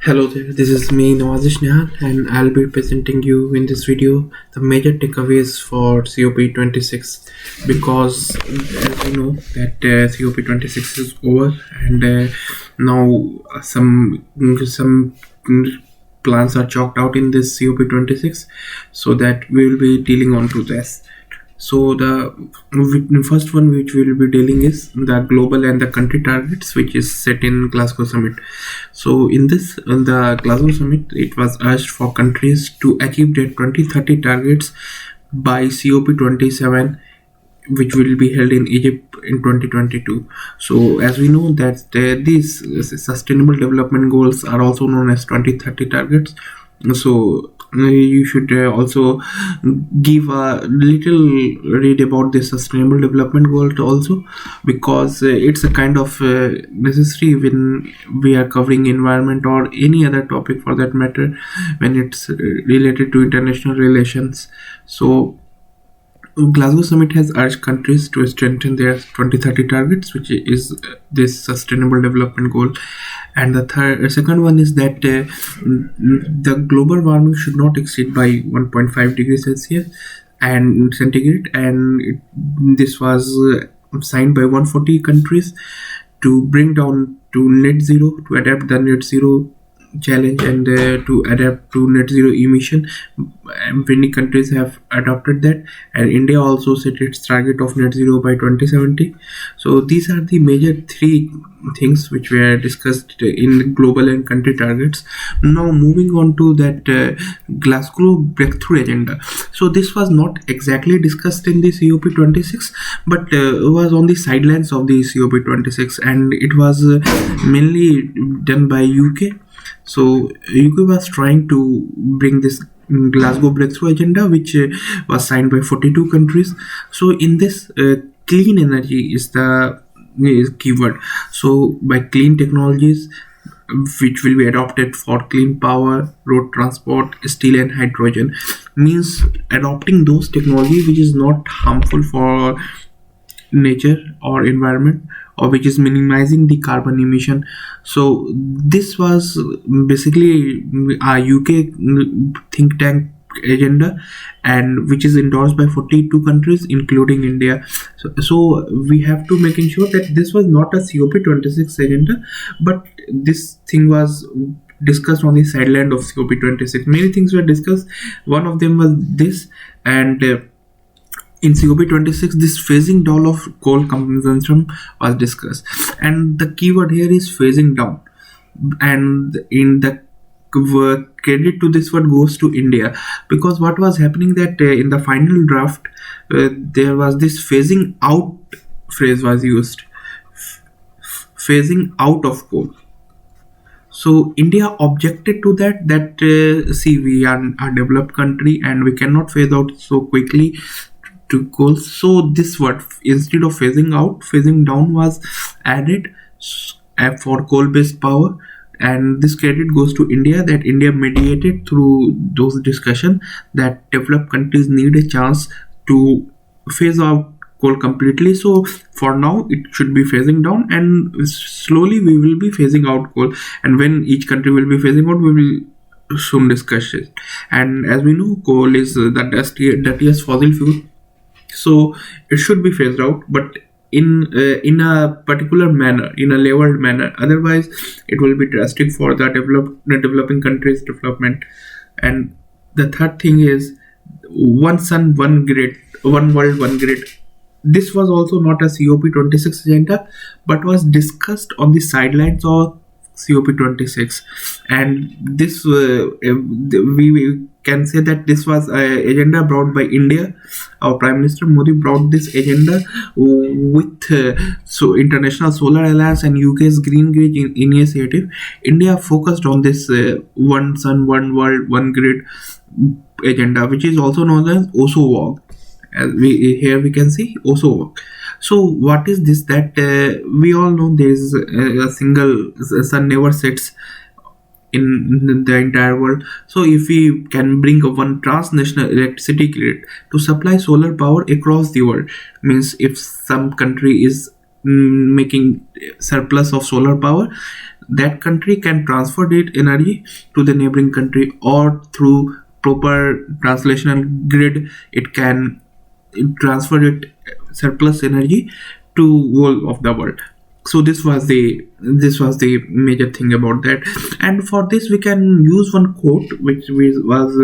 Hello there, this is me Nawazish Nihal and I'll be presenting you in this video the major takeaways for COP26 because as you know that COP26 is over and now some plans are chalked out in this COP26, so that we will be dealing on to this. So the first one which we will be dealing is the global and the country targets, which is set in Glasgow summit. So in the Glasgow summit, it was urged for countries to achieve their 2030 targets by COP27, which will be held in Egypt in 2022. So as we know that these sustainable development goals are also known as 2030 targets. So you should also give a little read about the sustainable development goal also, because it's a kind of necessary when we are covering environment or any other topic for that matter, when it's related to international relations. So Glasgow Summit has urged countries to strengthen their 2030 targets, which is this sustainable development goal. And the second one is that the global warming should not exceed by 1.5 degrees Celsius and centigrade, and this was signed by 140 countries to bring down to net zero, to adapt the net zero challenge and to adapt to net zero emission. Many countries have adopted that, and India also set its target of net zero by 2070. So these are the major three things which were discussed in global and country targets. Now moving on to that Glasgow breakthrough agenda. So this was not exactly discussed in the COP26, but was on the sidelines of the COP26, and it was mainly done by UK. So UK was trying to bring this Glasgow breakthrough agenda, which was signed by 42 countries. So in this, clean energy is the keyword. So by clean technologies which will be adopted for clean power, road transport, steel and hydrogen, means adopting those technology which is not harmful for nature or environment, or which is minimizing the carbon emission. So this was basically a UK think tank agenda, and which is endorsed by 42 countries including India. So we have to make sure that this was not a COP26 agenda, but this thing was discussed on the sideline of COP26. Many things were discussed. One of them was this, and in COP26, this phasing down of coal consumption was discussed, and the keyword here is phasing down. And in the credit to this word goes to India, because what was happening that in the final draft, there was this phasing out phrase was used, phasing out of coal. So India objected to that see, we are a developed country and we cannot phase out so quickly to coal. So this word, instead of phasing out, phasing down was added for coal based power, and this credit goes to India, that India mediated through those discussion that developed countries need a chance to phase out coal completely. So for now it should be phasing down, and slowly we will be phasing out coal, and when each country will be phasing out, we will soon discuss it. And as we know, coal is the dirtiest fossil fuel, so it should be phased out, but in a particular manner, in a leveled manner. Otherwise it will be drastic for the developing countries development. And the third thing is one sun, one grid, one world, one grid. This was also not a COP26 agenda, but was discussed on the sidelines of COP26, and this we can say that this was an agenda brought by India. Our Prime Minister Modi brought this agenda with so International Solar Alliance and UK's Green Grid initiative. India focused on this one sun, one world, one grid agenda, which is also known as OSO. As we can see OSO. So what is this? That we all know there is a single sun never sets in the entire world. So if we can bring one transnational electricity grid to supply solar power across the world, means if some country is making surplus of solar power, that country can transfer that energy to the neighboring country, or through proper translational grid it can transfer it surplus energy to whole of the world. So this was the major thing about that. And for this we can use one quote which was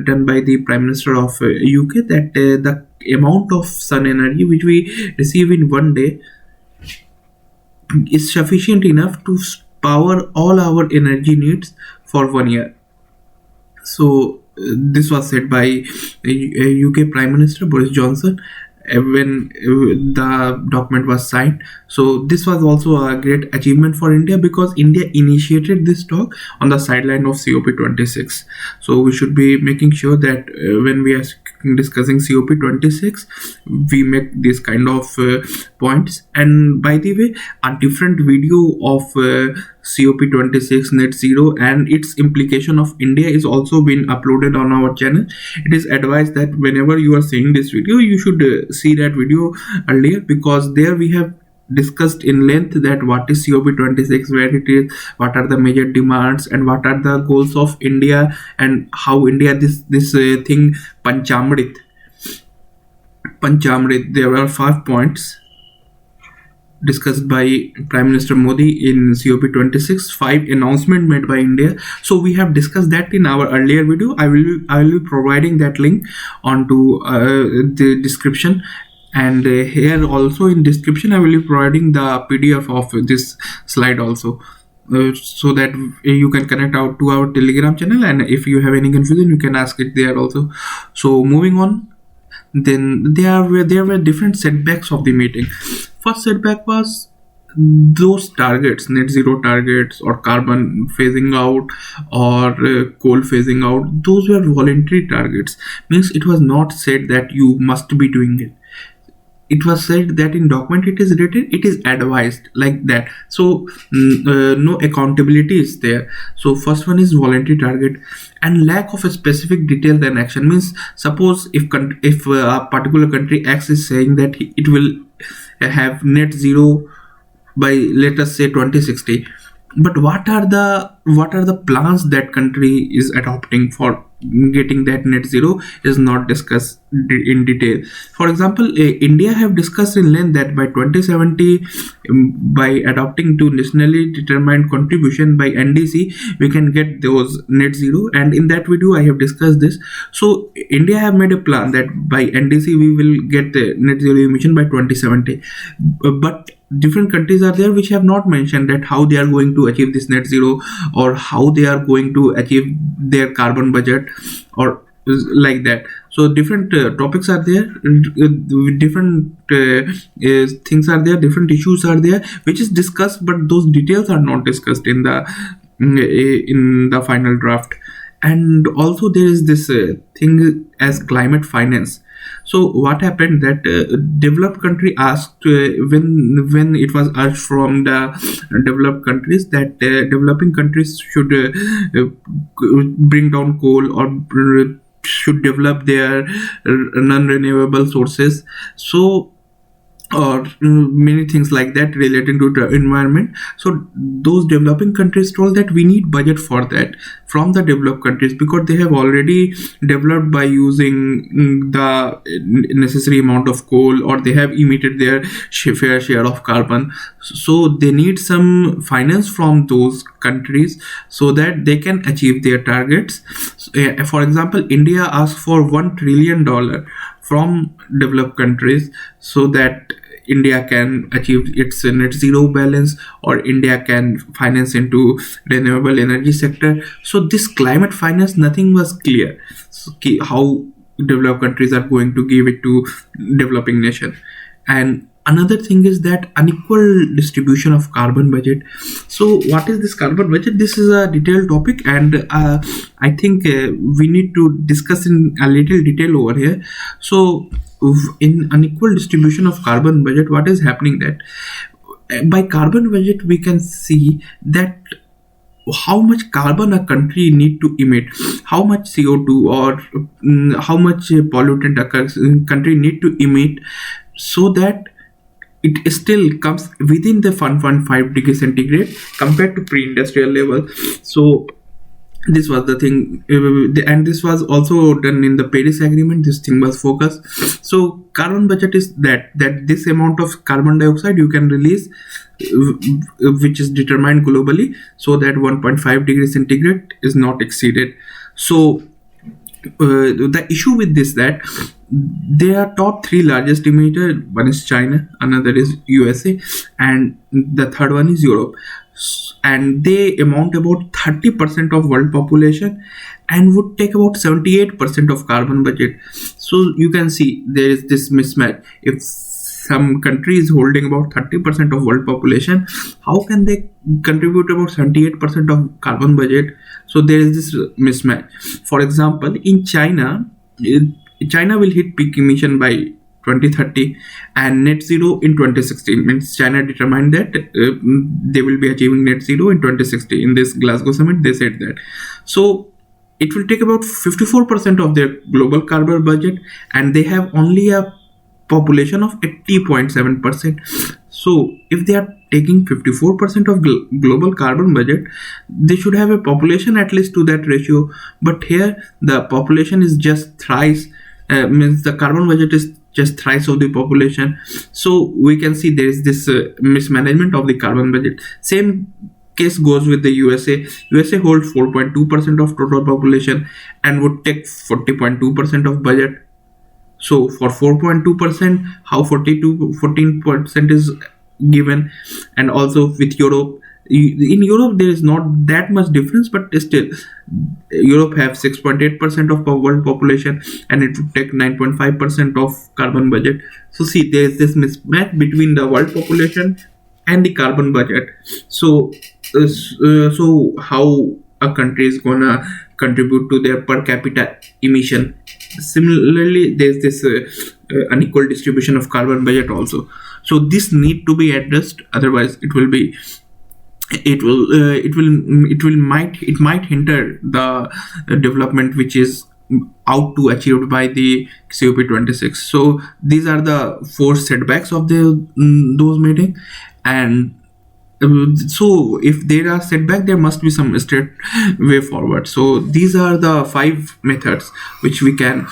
done by the Prime Minister of UK, that the amount of sun energy which we receive in one day is sufficient enough to power all our energy needs for 1 year. So this was said by UK Prime Minister Boris Johnson when the document was signed. So this was also a great achievement for India, because India initiated this talk on the sideline of COP26. So we should be making sure that when we are discussing COP26, we make this kind of points. And by the way, a different video of COP26 net zero and its implication of India is also been uploaded on our channel. It is advised that whenever you are seeing this video, you should see that video earlier, because there we have discussed in length that what is COP26, where it is, what are the major demands, and what are the goals of India, and how India this thing Panchamrit. There were 5 points discussed by Prime Minister Modi in COP26, 5 announcement made by India. So we have discussed that in our earlier video. I will be providing that link onto the description, and here also in description I will be providing the PDF of this slide also, so that you can connect out to our Telegram channel, and if you have any confusion you can ask it there also. So moving on, then there were different setbacks of the meeting. First setback was those targets, net zero targets, or carbon phasing out, or coal phasing out. Those were voluntary targets, means it was not said that you must be doing it. It was said that in document it is written, it is advised, like that. So no accountability is there. So first one is voluntary target, and lack of a specific detail and action, means suppose if a particular country X is saying that it will have net zero by, let us say, 2060, but what are the plans that country is adopting for getting that net zero is not discussed in detail. For example, India have discussed in length that by 2070, by adopting to nationally determined contribution by NDC, we can get those net zero, and in that video I have discussed this. So India have made a plan that by NDC we will get net zero emission by 2070, but different countries are there which have not mentioned that how they are going to achieve this net zero, or how they are going to achieve their carbon budget, or like that. So different topics are there, different things are there, different issues are there which is discussed, but those details are not discussed in the final draft. And also there is this thing as climate finance. So what happened that developed country asked, when it was urged from the developed countries that developing countries should bring down coal, or should develop their non-renewable sources, so, or many things like that relating to the environment. So those developing countries told that we need budget for that from the developed countries, because they have already developed by using the necessary amount of coal, or they have emitted their fair share of carbon. So they need some finance from those countries so that they can achieve their targets. For example, India asked for $1 trillion from developed countries so that India can achieve its net zero balance, or India can finance into renewable energy sector. So this climate finance, nothing was clear. So how developed countries are going to give it to developing nation. And another thing is that unequal distribution of carbon budget. So what is this carbon budget? This is a detailed topic, and I think we need to discuss in a little detail over here. So in unequal distribution of carbon budget, what is happening that by carbon budget we can see that how much carbon a country need to emit, how much CO2 or how much pollutant a country need to emit, so that it still comes within the 1.5 degree centigrade compared to pre-industrial level. So this was the thing, and this was also done in the Paris Agreement. This thing was focused. So carbon budget is that this amount of carbon dioxide you can release, which is determined globally, so that 1.5 degree centigrade is not exceeded. So the issue with this, that they are top three largest emitter. One is China, another is USA, and the third one is Europe. And they amount about 30% of world population and would take about 78% of carbon budget. So you can see there is this mismatch. If some country is holding about 30% of world population, how can they contribute about 78% of carbon budget? So there is this mismatch. For example, in China will hit peak emission by 2030 and net zero in 2016. Means China determined that they will be achieving net zero in 2060. In this Glasgow summit, they said that. So it will take about 54% of their global carbon budget, and they have only a population of 80.7%. So if they are taking 54% of global carbon budget, they should have a population at least to that ratio. But here the population is just thrice, means the carbon budget is just thrice of the population. So we can see there is this mismanagement of the carbon budget. Same case goes with the USA. USA holds 4.2% of total population and would take 40.2% of budget. So for 4.2%, how 14% is given? And also with Europe, in Europe there is not that much difference, but still Europe have 6.8% of world population and it would take 9.5% of carbon budget. So see, there is this mismatch between the world population and the carbon budget. So how a country is gonna contribute to their per capita emission? Similarly, there's this unequal distribution of carbon budget also. So this need to be addressed, otherwise it might hinder the development which is out to achieved by the COP26. So these are the 4 setbacks of those meeting. And so if there are setback, there must be some straight way forward. So these are the 5 methods which we can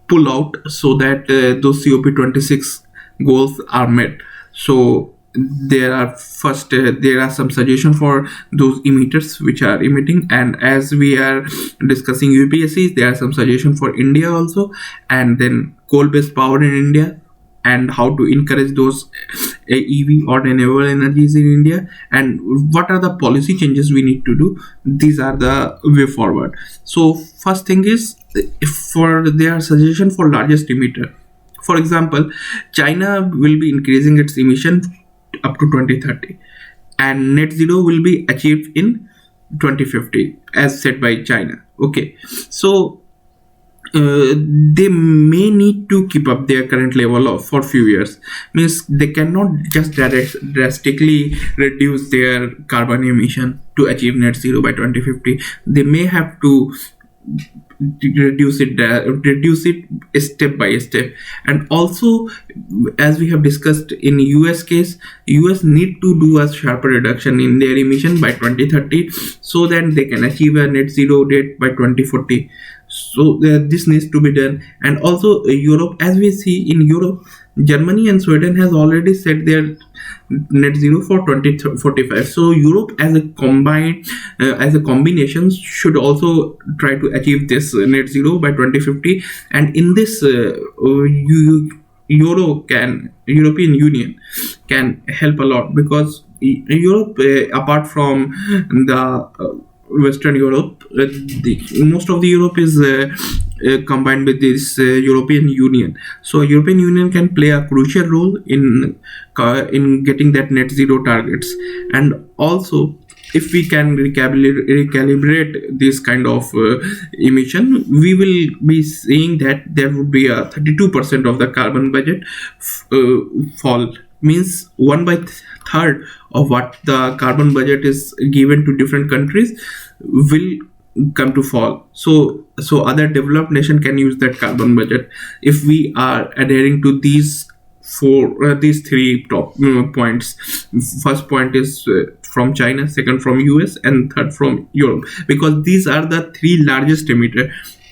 pull out so that those COP26 goals are met. So there are some suggestions for those emitters which are emitting, and as we are discussing UPSC, there are some suggestions for India also, and then coal-based power in India, and how to encourage those EV or renewable energies in India, and what are the policy changes we need to do. These are the way forward. So first thing is, there are suggestions for largest emitter. For example, China will be increasing its emission up to 2030, and net zero will be achieved in 2050 as set by China. Okay, so they may need to keep up their current level for few years. Means they cannot just drastically reduce their carbon emission to achieve net zero by 2050. They may have to reduce it step by step. And also, as we have discussed in US case, US need to do a sharper reduction in their emission by 2030 so that they can achieve a net zero date by 2040. So this needs to be done. And also Europe, as we see in Europe, Germany and Sweden has already set their net zero for 2045. So Europe as a combination should also try to achieve this net zero by 2050. And in this European Union can help a lot, because Europe, apart from the Western Europe, most of the Europe is combined with this European Union. So European Union can play a crucial role in getting that net zero targets. And also, if we can recalibrate this kind of emission, we will be seeing that there would be a 32% of the carbon budget fall. Means 1/3 of what the carbon budget is given to different countries will come to fall. So other developed nation can use that carbon budget if we are adhering to these for these three top points. First point is from China, second from US, and third from Europe, because these are the three largest emitter.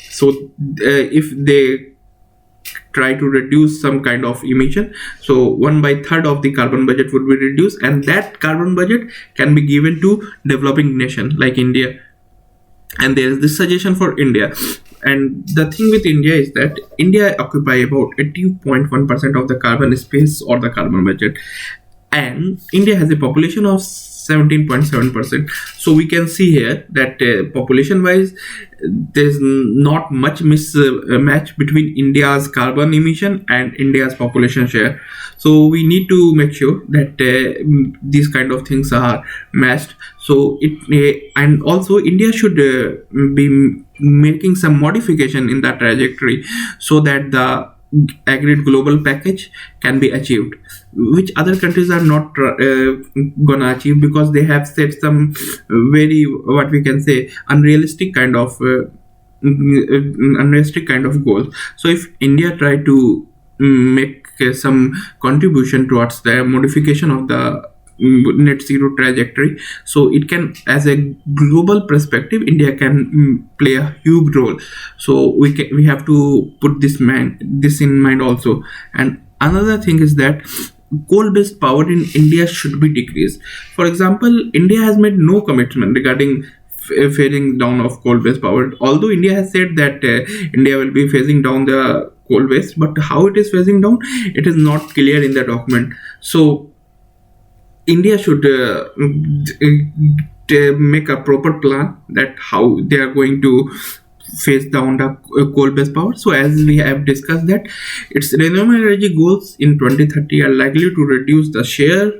So if they try to reduce some kind of emission, so 1/3 of the carbon budget would be reduced, and that carbon budget can be given to developing nation like India. And there is this suggestion for India. And the thing with India is that India occupy about 80.1% of the carbon space or the carbon budget, and India has a population of 17.7%. So we can see here that population wise there's not much mismatch between India's carbon emission and India's population share. So we need to make sure that these kind of things are matched. So and also India should be making some modification in that trajectory so that the agreed global package can be achieved, which other countries are not gonna achieve, because they have set some very, what we can say, unrealistic kind of goals. So if India try to make some contribution towards the modification of the net zero trajectory, so it can, as a global perspective, India can play a huge role. So we have to put this in mind also. And another thing is that coal-based power in India should be decreased. For example, India has made no commitment regarding phasing down of coal-based power, although India has said that India will be phasing down the coal-based, but how it is phasing down, it is not clear in the document. So India should make a proper plan that how they are going to phase down the coal-based power. So as we have discussed that its renewable energy goals in 2030 are likely to reduce the share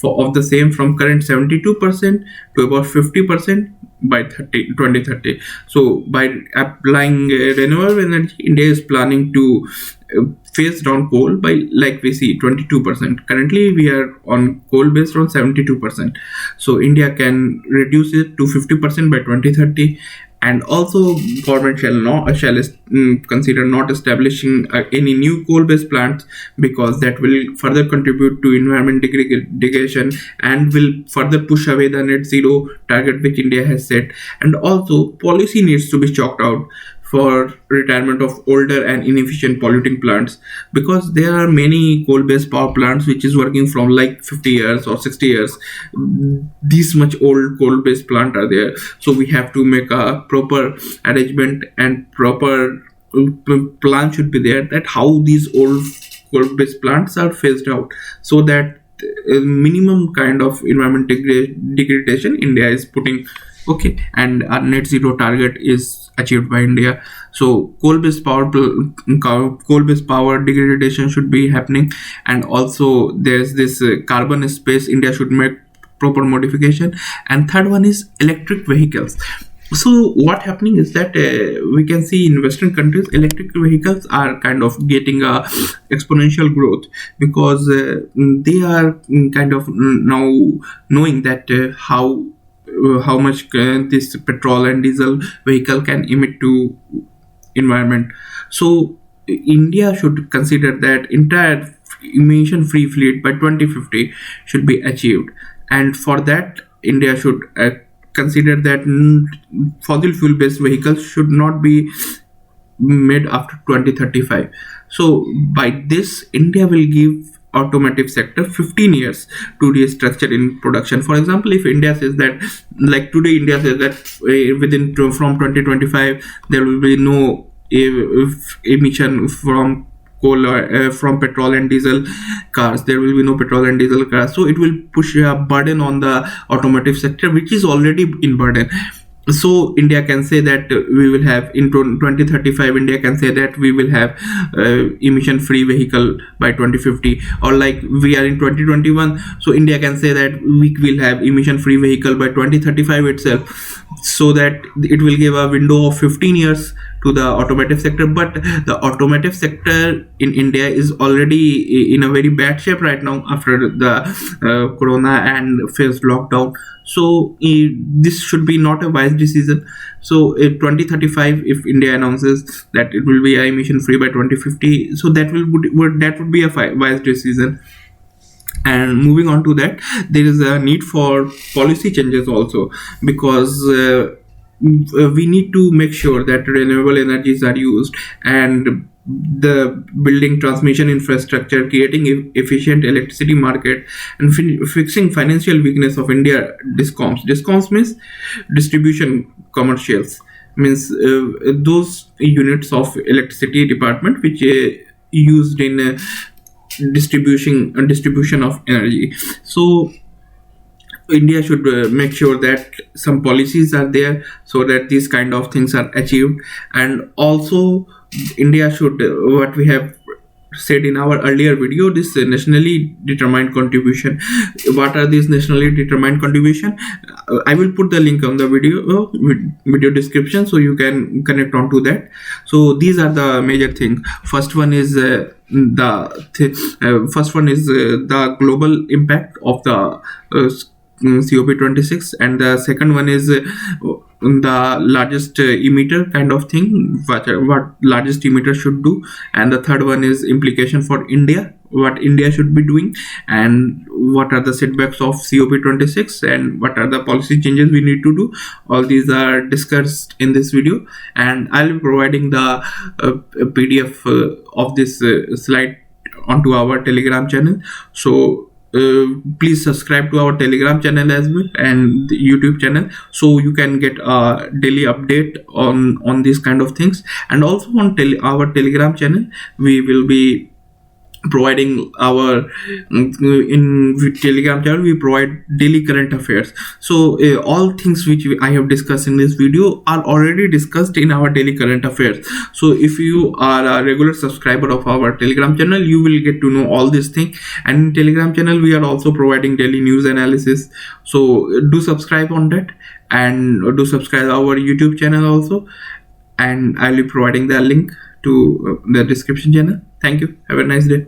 of the same from current 72% to about 50% by 2030. So by applying renewable energy, India is planning to phase down coal by, like we see, 22%. Currently we are on coal based on 72%. So India can reduce it to 50% by 2030. And also government shall consider not establishing any new coal-based plants, because that will further contribute to environment degradation and will further push away the net zero target which India has set. And also policy needs to be chalked out for retirement of older and inefficient polluting plants, because there are many coal-based power plants which is working from like 50 years or 60 years. This much old coal-based plant are there. So we have to make a proper arrangement and proper plan should be there that how these old coal-based plants are phased out, so that minimum kind of environment degradation India is putting. Okay, and our net zero target is achieved by India. So coal-based power degradation should be happening, and also there's this carbon space. India should make proper modification. And third one is electric vehicles. So what happening is that we can see in Western countries electric vehicles are kind of getting a exponential growth, because they are kind of now knowing that how much this petrol and diesel vehicle can emit to environment. So India should consider that entire emission free fleet by 2050 should be achieved, and for that India should consider that fossil fuel based vehicles should not be made after 2035. So by this India will give automotive sector 15 years to restructure in production. For example, if India says that, like today India says that from 2025 there will be no emission from coal or from petrol and diesel cars, there will be no petrol and diesel cars. So it will push a burden on the automotive sector, which is already in burden. So India can say that we will have in 2035, India can say that we will have emission free vehicle by 2050, or like we are in 2021, so India can say that we will have emission free vehicle by 2035 itself, so that it will give a window of 15 years to the automotive sector, but the automotive sector in India is already in a very bad shape right now after the corona and phased lockdown. So this should be not a wise decision. So in 2035, if India announces that it will be emission free by 2050, so that would be a wise decision. And moving on to that, there is a need for policy changes also, because we need to make sure that renewable energies are used, and the building transmission infrastructure, creating efficient electricity market, and fixing financial weakness of India discoms means distribution commercials, means those units of electricity department which used in distribution of energy. So India should make sure that some policies are there so that these kind of things are achieved. And also India should, what we have said in our earlier video, this nationally determined contribution. What are these nationally determined contribution? I will put the link on the video description, so you can connect on to that. So these are the major things. First one is the global impact of the COP26, and the second one is the largest emitter kind of thing, what largest emitter should do, and the third one is implication for India, what India should be doing, and what are the setbacks of COP26, and what are the policy changes we need to do. All these are discussed in this video, and I'll be providing the PDF of this slide onto our Telegram channel. So please subscribe to our Telegram channel as well and the YouTube channel, so you can get a daily update on these kind of things. And also on our Telegram channel, we will be providing our in Telegram channel we provide daily current affairs. So all things which I have discussed in this video are already discussed in our daily current affairs. So if you are a regular subscriber of our Telegram channel, you will get to know all these things. And in Telegram channel we are also providing daily news analysis, so do subscribe on that, and do subscribe our YouTube channel also, and I'll be providing the link to the description channel. Thank you. Have a nice day.